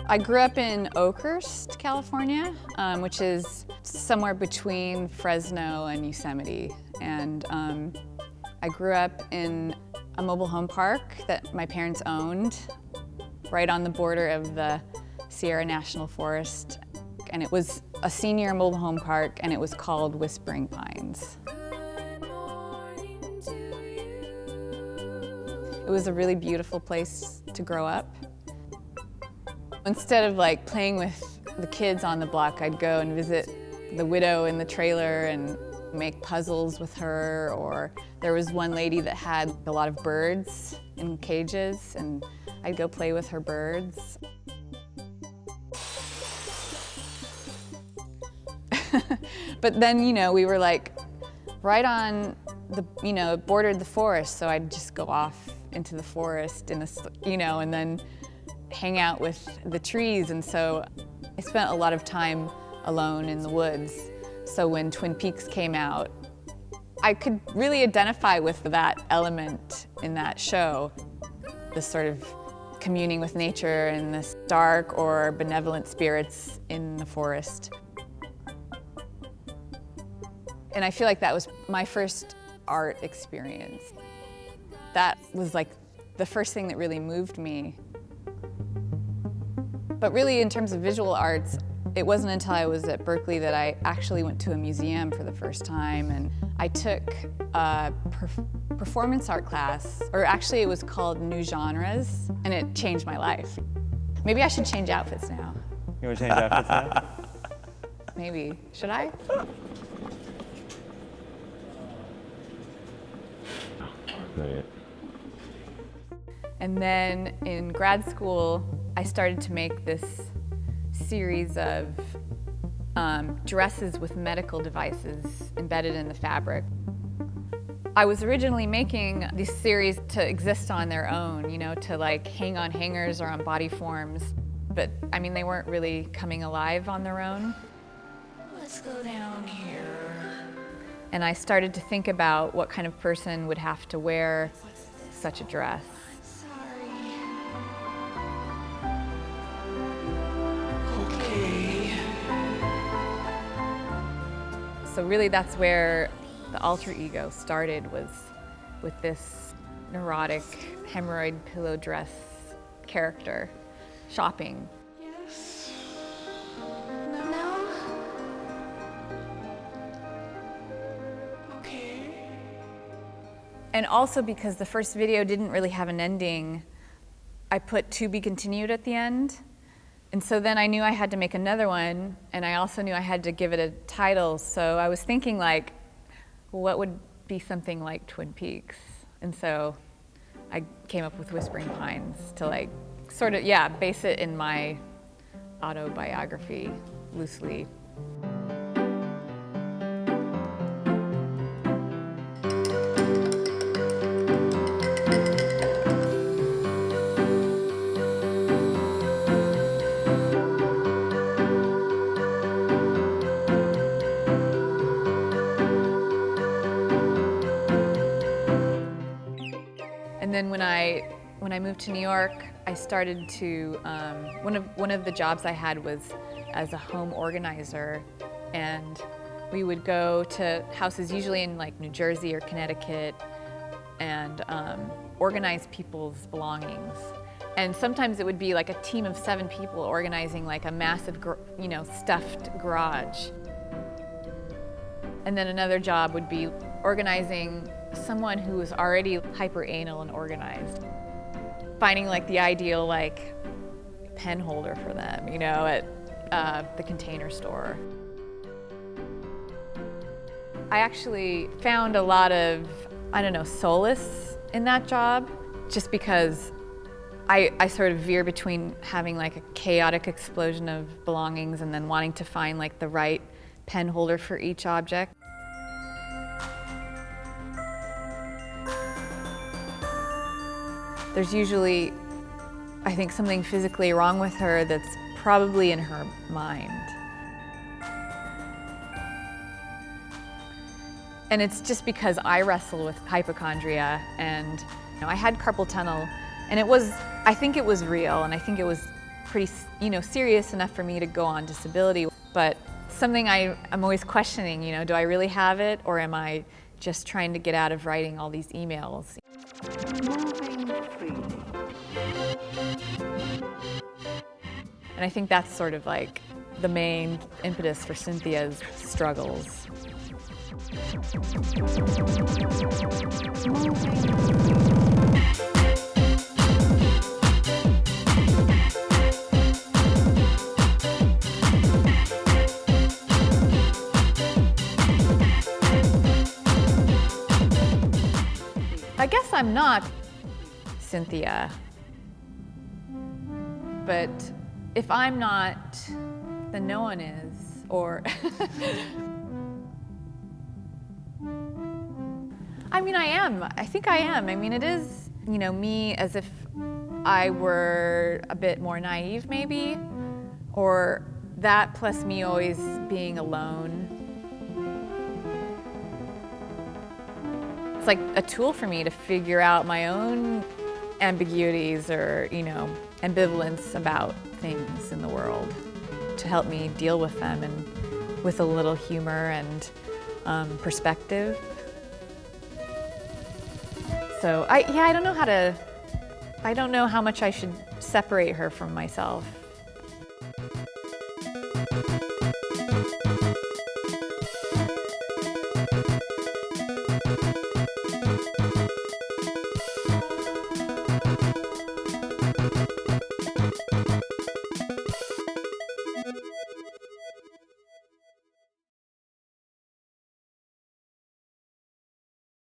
I grew up in Oakhurst, California, which is somewhere between Fresno and Yosemite. And I grew up in a mobile home park that my parents owned, right on the border of the Sierra National Forest. And it was a senior mobile home park, and it was called Whispering Pines. It was a really beautiful place to grow up. Instead of like playing with the kids on the block, I'd go and visit the widow in the trailer and make puzzles with her. Or there was one lady that had a lot of birds in cages, and I'd go play with her birds. But then, we were like right on the, it bordered the forest, so I'd just go off into the forest and then hang out with the trees. And so I spent a lot of time alone in the woods. So when Twin Peaks came out, I could really identify with that element in that show, this sort of communing with nature and this dark or benevolent spirits in the forest. And I feel like that was my first art experience. That was like the first thing that really moved me. But really, in terms of visual arts, it wasn't until I was at Berkeley that I actually went to a museum for the first time. And I took a performance art class, or actually it was called New Genres, and it changed my life. Maybe I should change outfits now. You want to change outfits now? Maybe. Should I? Not yet. And then in grad school, I started to make this series of dresses with medical devices embedded in the fabric. I was originally making these series to exist on their own, to like hang on hangers or on body forms. But I mean, they weren't really coming alive on their own. Let's go down here. And I started to think about what kind of person would have to wear such a dress. So really that's where the alter ego started, was with this neurotic hemorrhoid pillow dress character shopping. Yes. No. Okay. And also because the first video didn't really have an ending, I put "to be continued" at the end. And so then I knew I had to make another one, and I also knew I had to give it a title. So I was thinking like, what would be something like Twin Peaks? And so I came up with Whispering Pines to like sort of, base it in my autobiography loosely. And then when I moved to New York, I started to, one of the jobs I had was as a home organizer, and we would go to houses usually in like New Jersey or Connecticut and organize people's belongings. And sometimes it would be like a team of 7 people organizing like a massive, stuffed garage. And then another job would be organizing someone who was already hyper anal and organized. Finding like the ideal like pen holder for them, at the Container Store. I actually found a lot of, solace in that job, just because I sort of veer between having like a chaotic explosion of belongings and then wanting to find like the right pen holder for each object. There's usually, I think, something physically wrong with her that's probably in her mind. And it's just because I wrestle with hypochondria, and I had carpal tunnel, and I think it was real, and I think it was pretty, serious enough for me to go on disability. But something I'm always questioning, do I really have it, or am I just trying to get out of writing all these emails? Moving freely. And I think that's sort of like the main impetus for Cynthia's struggles. I guess I'm not Cynthia, but if I'm not, then no one is, or I mean, I am. I think I am. I mean, it is, me as if I were a bit more naive, maybe, or that plus me always being alone. It's like a tool for me to figure out my own ambiguities or, ambivalence about things in the world, to help me deal with them and with a little humor and perspective. So I don't know how much I should separate her from myself.